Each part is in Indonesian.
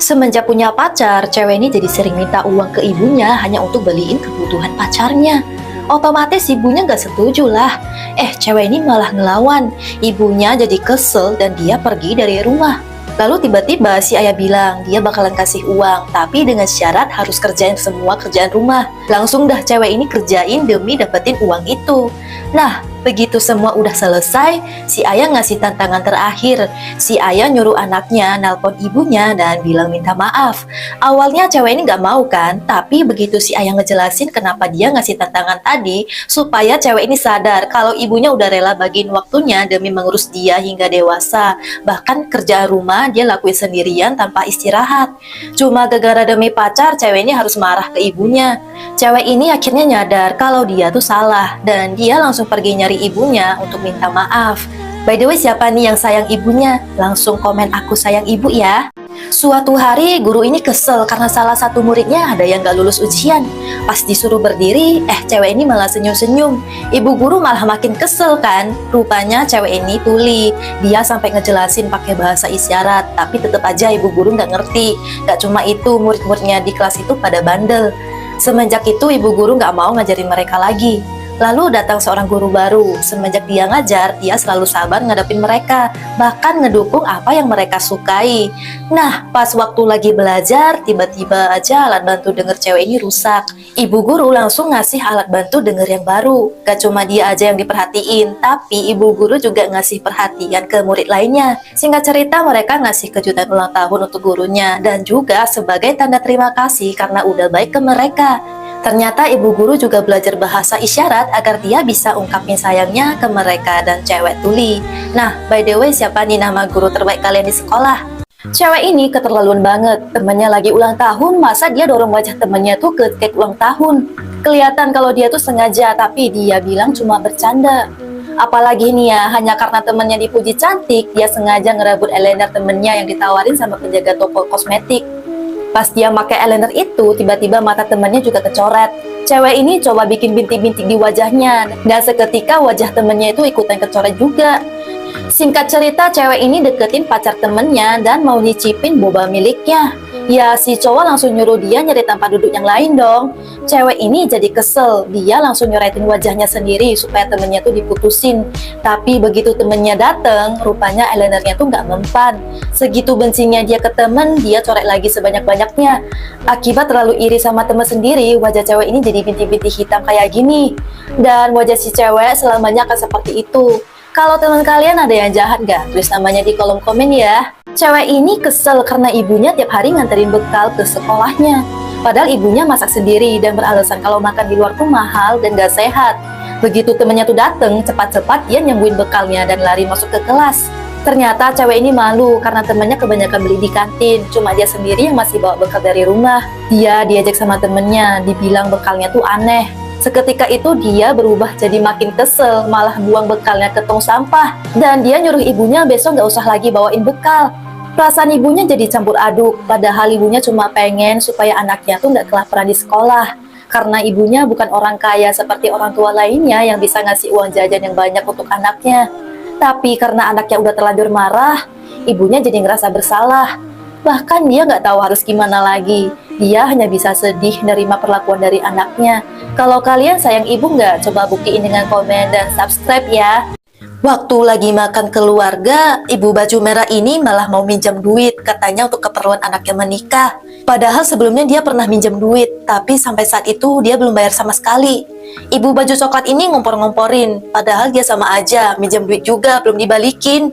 Semenjak punya pacar, cewek ini jadi sering minta uang ke ibunya hanya untuk beliin kebutuhan pacarnya. Otomatis ibunya nggak setuju lah. Cewek ini malah ngelawan. Ibunya jadi kesel dan dia pergi dari rumah. Lalu tiba-tiba si ayah bilang dia bakalan kasih uang, tapi dengan syarat harus kerjain semua kerjaan rumah. Langsung dah cewek ini kerjain demi dapetin uang itu. Nah, begitu semua udah selesai, si ayah ngasih tantangan terakhir. Si ayah nyuruh anaknya nelpon ibunya dan bilang minta maaf. Awalnya cewek ini nggak mau kan, tapi begitu si ayah ngejelasin kenapa dia ngasih tantangan tadi, supaya cewek ini sadar kalau ibunya udah rela bagiin waktunya demi mengurus dia hingga dewasa. Bahkan kerjaan rumah dia lakuin sendirian tanpa istirahat. Cuma gara-gara demi pacar, cewek ini harus marah ke ibunya. Cewek ini akhirnya nyadar kalau dia tuh salah dan dia langsung pergi nyari ibunya untuk minta maaf. By the way, siapa nih yang sayang ibunya? Langsung komen aku sayang ibu ya. Suatu hari guru ini kesel karena salah satu muridnya ada yang gak lulus ujian. Pas disuruh berdiri, cewek ini malah senyum-senyum. Ibu guru malah makin kesel kan. Rupanya cewek ini tuli. Dia sampai ngejelasin pakai bahasa isyarat, tapi tetap aja ibu guru gak ngerti. Gak cuma itu, murid-muridnya di kelas itu pada bandel. Semenjak itu ibu guru gak mau ngajarin mereka lagi. Lalu datang seorang guru baru. Semenjak dia ngajar, dia selalu sabar ngadepin mereka, bahkan ngedukung apa yang mereka sukai. Nah, pas waktu lagi belajar, tiba-tiba aja alat bantu denger cewek ini rusak. Ibu guru langsung ngasih alat bantu denger yang baru. Gak cuma dia aja yang diperhatiin, tapi ibu guru juga ngasih perhatian ke murid lainnya. Singkat cerita, mereka ngasih kejutan ulang tahun untuk gurunya, dan juga sebagai tanda terima kasih karena udah baik ke mereka. Ternyata ibu guru juga belajar bahasa isyarat agar dia bisa ungkapin sayangnya ke mereka dan cewek tuli. Nah, by the way, siapa nih nama guru terbaik kalian di sekolah? Cewek ini keterlaluan banget. Temennya lagi ulang tahun, masa dia dorong wajah temennya tuh ke cake ulang tahun. Kelihatan kalau dia tuh sengaja, tapi dia bilang cuma bercanda. Apalagi nih ya, hanya karena temennya dipuji cantik, dia sengaja ngerebut eyeliner temennya yang ditawarin sama penjaga toko kosmetik. Pas dia pakai eyeliner itu, tiba-tiba mata temannya juga kecoret. Cewek ini coba bikin bintik-bintik di wajahnya, dan seketika wajah temannya itu ikutan kecoret juga. Singkat cerita, cewek ini deketin pacar temennya dan mau nyicipin boba miliknya. Ya, si cowok langsung nyuruh dia nyari tempat duduk yang lain dong. Cewek ini jadi kesel, dia langsung nyoretin wajahnya sendiri supaya temennya tuh diputusin. Tapi begitu temennya dateng, rupanya eyelinernya tuh nggak mempan. Segitu bencinya dia ke temen, dia coret lagi sebanyak-banyaknya. Akibat terlalu iri sama temen sendiri, wajah cewek ini jadi bintik-bintik hitam kayak gini. Dan wajah si cewek selamanya akan seperti itu. Kalau teman kalian ada yang jahat gak? Tulis namanya di kolom komen ya. Cewek ini kesel karena ibunya tiap hari nganterin bekal ke sekolahnya. Padahal ibunya masak sendiri dan beralasan kalau makan di luar tuh mahal dan gak sehat. Begitu temennya tuh dateng, cepat-cepat dia nyembuhin bekalnya dan lari masuk ke kelas. Ternyata cewek ini malu karena temennya kebanyakan beli di kantin. Cuma dia sendiri yang masih bawa bekal dari rumah. Dia diajak sama temennya, dibilang bekalnya tuh aneh. Seketika itu dia berubah jadi makin kesel, malah buang bekalnya ke tong sampah. Dan dia nyuruh ibunya besok nggak usah lagi bawain bekal. Perasaan ibunya jadi campur aduk, padahal ibunya cuma pengen supaya anaknya tuh nggak kelaparan di sekolah. Karena ibunya bukan orang kaya seperti orang tua lainnya yang bisa ngasih uang jajan yang banyak untuk anaknya. Tapi karena anaknya udah terlanjur marah, ibunya jadi ngerasa bersalah. Bahkan dia nggak tahu harus gimana lagi. Dia hanya bisa sedih nerima perlakuan dari anaknya. Kalau kalian sayang ibu nggak? Coba buktiin dengan komen dan subscribe ya. Waktu lagi makan keluarga, ibu baju merah ini malah mau minjam duit, katanya untuk keperluan anaknya menikah. Padahal sebelumnya dia pernah minjam duit, tapi sampai saat itu dia belum bayar sama sekali. Ibu baju coklat ini ngompor-ngomporin, padahal dia sama aja, minjam duit juga belum dibalikin.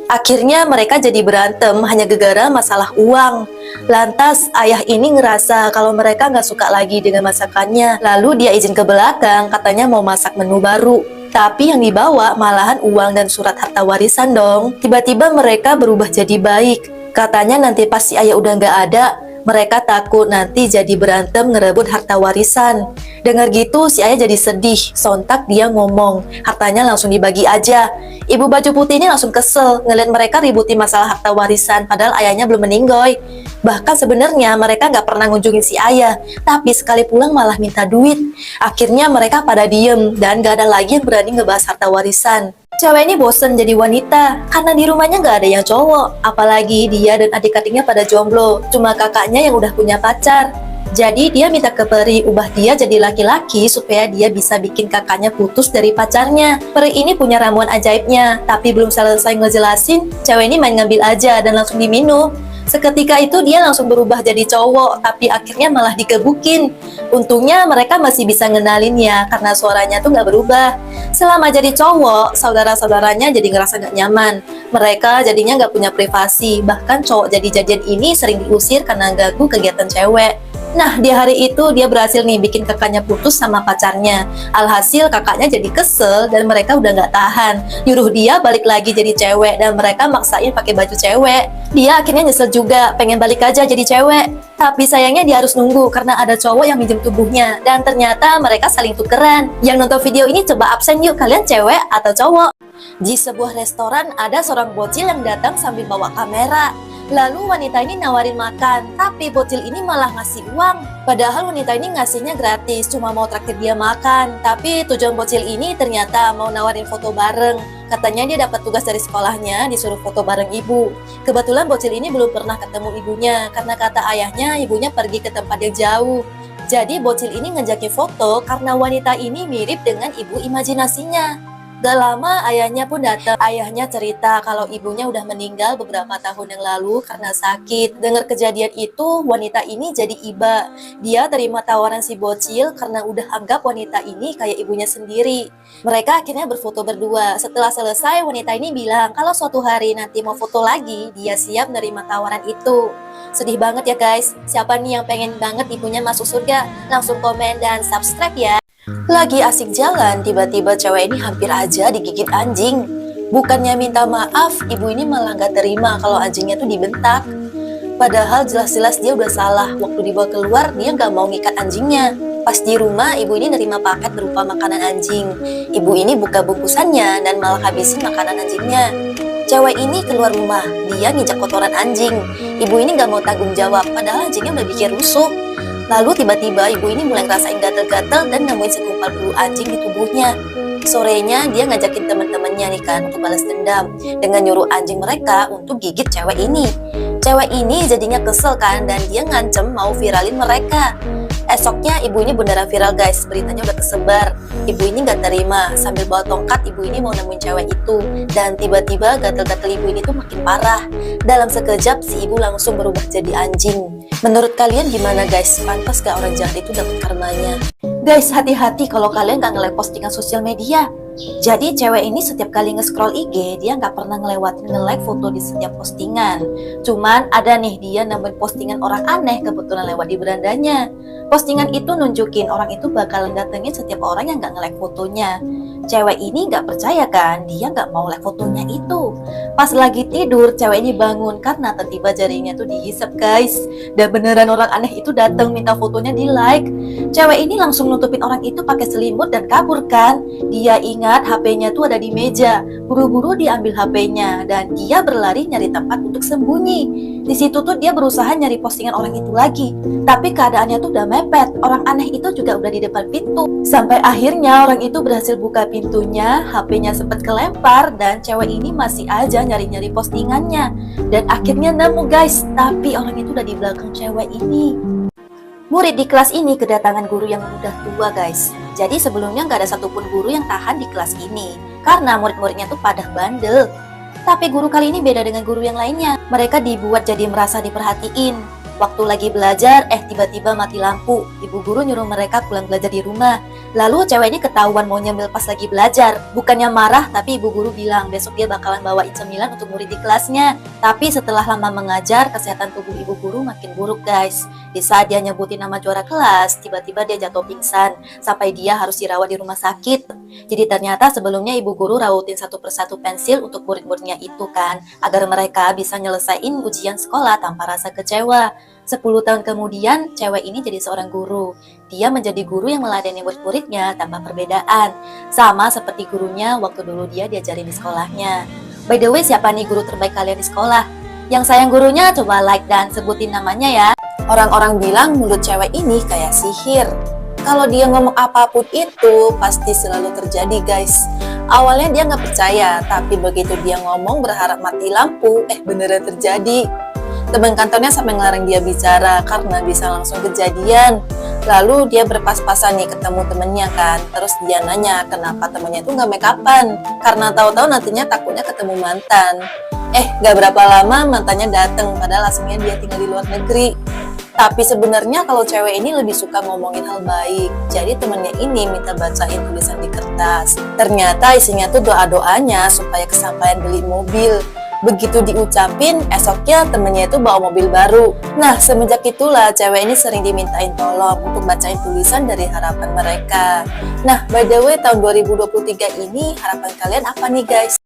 Akhirnya mereka jadi berantem hanya gara-gara masalah uang. Lantas ayah ini ngerasa kalau mereka nggak suka lagi dengan masakannya. Lalu dia izin ke belakang, katanya mau masak menu baru. Tapi yang dibawa malahan uang dan surat harta warisan dong. Tiba-tiba mereka berubah jadi baik. Katanya nanti pas si ayah udah nggak ada, mereka takut nanti jadi berantem ngerebut harta warisan. Dengar gitu si ayah jadi sedih. Sontak dia ngomong, hartanya langsung dibagi aja. Ibu baju putih ini langsung kesel ngeliat mereka ributin masalah harta warisan, padahal ayahnya belum meninggoy. Bahkan sebenarnya mereka nggak pernah ngunjungin si ayah, tapi sekali pulang malah minta duit. Akhirnya mereka pada diem dan gak ada lagi yang berani ngebahas harta warisan. Cewek ini bosen jadi wanita karena di rumahnya nggak ada yang cowok. Apalagi dia dan adik-adiknya pada jomblo, cuma kakaknya yang udah punya pacar. Jadi dia minta ke peri ubah dia jadi laki-laki supaya dia bisa bikin kakaknya putus dari pacarnya. Peri ini punya ramuan ajaibnya, tapi belum selesai ngejelasin, cewek ini main ngambil aja dan langsung diminum. Seketika itu dia langsung berubah jadi cowok, tapi akhirnya malah digebukin. Untungnya mereka masih bisa ngenalinnya karena suaranya tuh nggak berubah. Selama jadi cowok, saudara-saudaranya jadi ngerasa nggak nyaman. Mereka jadinya nggak punya privasi, bahkan cowok jadi-jadian ini sering diusir karena ganggu kegiatan cewek. Nah, di hari itu dia berhasil nih bikin kakaknya putus sama pacarnya. Alhasil kakaknya jadi kesel dan mereka udah nggak tahan. Nyuruh dia balik lagi jadi cewek dan mereka maksain pakai baju cewek. Dia akhirnya nyesel juga, pengen balik aja jadi cewek. Tapi sayangnya dia harus nunggu karena ada cowok yang minjem tubuhnya. Dan ternyata mereka saling tukeran. Yang nonton video ini coba absen yuk, kalian cewek atau cowok? Di sebuah restoran ada seorang bocil yang datang sambil bawa kamera. Lalu wanita ini nawarin makan, tapi bocil ini malah ngasih uang. Padahal wanita ini ngasihnya gratis, cuma mau traktir dia makan. Tapi tujuan bocil ini ternyata mau nawarin foto bareng. Katanya dia dapat tugas dari sekolahnya, disuruh foto bareng ibu. Kebetulan bocil ini belum pernah ketemu ibunya, karena kata ayahnya ibunya pergi ke tempat yang jauh. Jadi bocil ini ngajakin foto karena wanita ini mirip dengan ibu imajinasinya. Gak lama ayahnya pun datang. Ayahnya cerita kalau ibunya udah meninggal beberapa tahun yang lalu karena sakit. Dengar kejadian itu, wanita ini jadi iba. Dia terima tawaran si bocil karena udah anggap wanita ini kayak ibunya sendiri. Mereka akhirnya berfoto berdua. Setelah selesai, wanita ini bilang kalau suatu hari nanti mau foto lagi, dia siap menerima tawaran itu. Sedih banget ya guys. Siapa nih yang pengen banget ibunya masuk surga? Langsung komen dan subscribe ya. Lagi asik jalan, tiba-tiba cewek ini hampir aja digigit anjing. Bukannya minta maaf, ibu ini malah gak terima kalau anjingnya tuh dibentak. Padahal jelas-jelas dia udah salah. Waktu dibawa keluar, dia gak mau ngikat anjingnya. Pas di rumah, ibu ini nerima paket berupa makanan anjing. Ibu ini buka bungkusannya dan malah habisin makanan anjingnya. Cewek ini keluar rumah, dia nginjak kotoran anjing. Ibu ini gak mau tanggung jawab, padahal anjingnya udah bikin rusuh. Lalu tiba-tiba ibu ini mulai ngerasain gatel-gatel dan nemuin segumpal bulu anjing di tubuhnya. Sorenya dia ngajakin teman-temannya nih kan untuk balas dendam dengan nyuruh anjing mereka untuk gigit cewek ini. Cewek ini jadinya kesel kan dan dia ngancem mau viralin mereka. Esoknya ibu ini beneran viral guys, beritanya udah kesebar. Ibu ini gak terima, sambil bawa tongkat ibu ini mau nemuin cewek itu. Dan tiba-tiba gatel-gatel ibu ini tuh makin parah. Dalam sekejap si ibu langsung berubah jadi anjing. Menurut kalian gimana guys? Pantas gak orang jahat itu dapat karmanya? Guys, hati-hati kalau kalian gak nge-like postingan sosial media. Jadi cewek ini setiap kali nge-scroll IG, dia nggak pernah ngelewatin nge-like foto di setiap postingan. Cuman ada nih dia nemuin postingan orang aneh kebetulan lewat di berandanya. Postingan itu nunjukin orang itu bakalan datengin setiap orang yang nggak nge-like fotonya. Cewek ini nggak percaya kan, dia nggak mau like fotonya itu. Pas lagi tidur, cewek ini bangun karena tiba-tiba jarinya tuh dihisap guys. Dan beneran orang aneh itu datang minta fotonya di like. Cewek ini langsung nutupin orang itu pakai selimut dan kabur kan. Dia ingat HP-nya tuh ada di meja. Buru-buru diambil HP-nya dan dia berlari nyari tempat untuk sembunyi. Di situ tuh dia berusaha nyari postingan orang itu lagi. Tapi keadaannya tuh udah mepet. Orang aneh itu juga udah di depan pintu. Sampai akhirnya orang itu berhasil buka pintunya, HP-nya sempat kelempar dan cewek ini masih aja nyari-nyari postingannya. Dan akhirnya nemu guys, tapi orang itu udah di belakang cewek ini. Murid di kelas ini kedatangan guru yang udah tua guys. Jadi sebelumnya nggak ada satupun guru yang tahan di kelas ini. Karena murid-muridnya tuh pada bandel. Tapi guru kali ini beda dengan guru yang lainnya. Mereka dibuat jadi merasa diperhatiin. Waktu lagi belajar, tiba-tiba mati lampu. Ibu guru nyuruh mereka pulang belajar di rumah. Lalu cewek ini ketahuan mau nyemil pas lagi belajar. Bukannya marah, tapi ibu guru bilang besok dia bakalan bawain cemilan untuk murid di kelasnya. Tapi setelah lama mengajar, kesehatan tubuh ibu guru makin buruk guys. Di saat dia nyebutin nama juara kelas, tiba-tiba dia jatuh pingsan. Sampai dia harus dirawat di rumah sakit. Jadi ternyata sebelumnya ibu guru rawutin satu persatu pensil untuk murid-muridnya itu kan. Agar mereka bisa nyelesain ujian sekolah tanpa rasa kecewa. 10 tahun kemudian, cewek ini jadi seorang guru. Dia menjadi guru yang meladeni murid-muridnya tanpa perbedaan. Sama seperti gurunya waktu dulu dia diajarin di sekolahnya. By the way, siapa nih guru terbaik kalian di sekolah? Yang sayang gurunya coba like dan sebutin namanya ya. Orang-orang bilang mulut cewek ini kayak sihir. Kalau dia ngomong apapun itu, pasti selalu terjadi guys. Awalnya dia nggak percaya, tapi begitu dia ngomong berharap mati lampu, beneran terjadi. Teman kantornya sampai ngelarang dia bicara karena bisa langsung kejadian. Lalu dia berpas-pasan nih ketemu temennya kan, terus dia nanya kenapa temennya itu nggak make upan, karena tahu-tahu nantinya takutnya ketemu mantan. Nggak berapa lama mantannya dateng, padahal aslinya dia tinggal di luar negeri. Tapi sebenarnya kalau cewek ini lebih suka ngomongin hal baik. Jadi temennya ini minta bacain tulisan di kertas. Ternyata isinya tuh doa-doanya supaya kesampaian beli mobil. Begitu diucapin, esoknya temennya itu bawa mobil baru. Nah, semenjak itulah cewek ini sering dimintain tolong untuk bacain tulisan dari harapan mereka. Nah, by the way, tahun 2023 ini harapan kalian apa nih guys?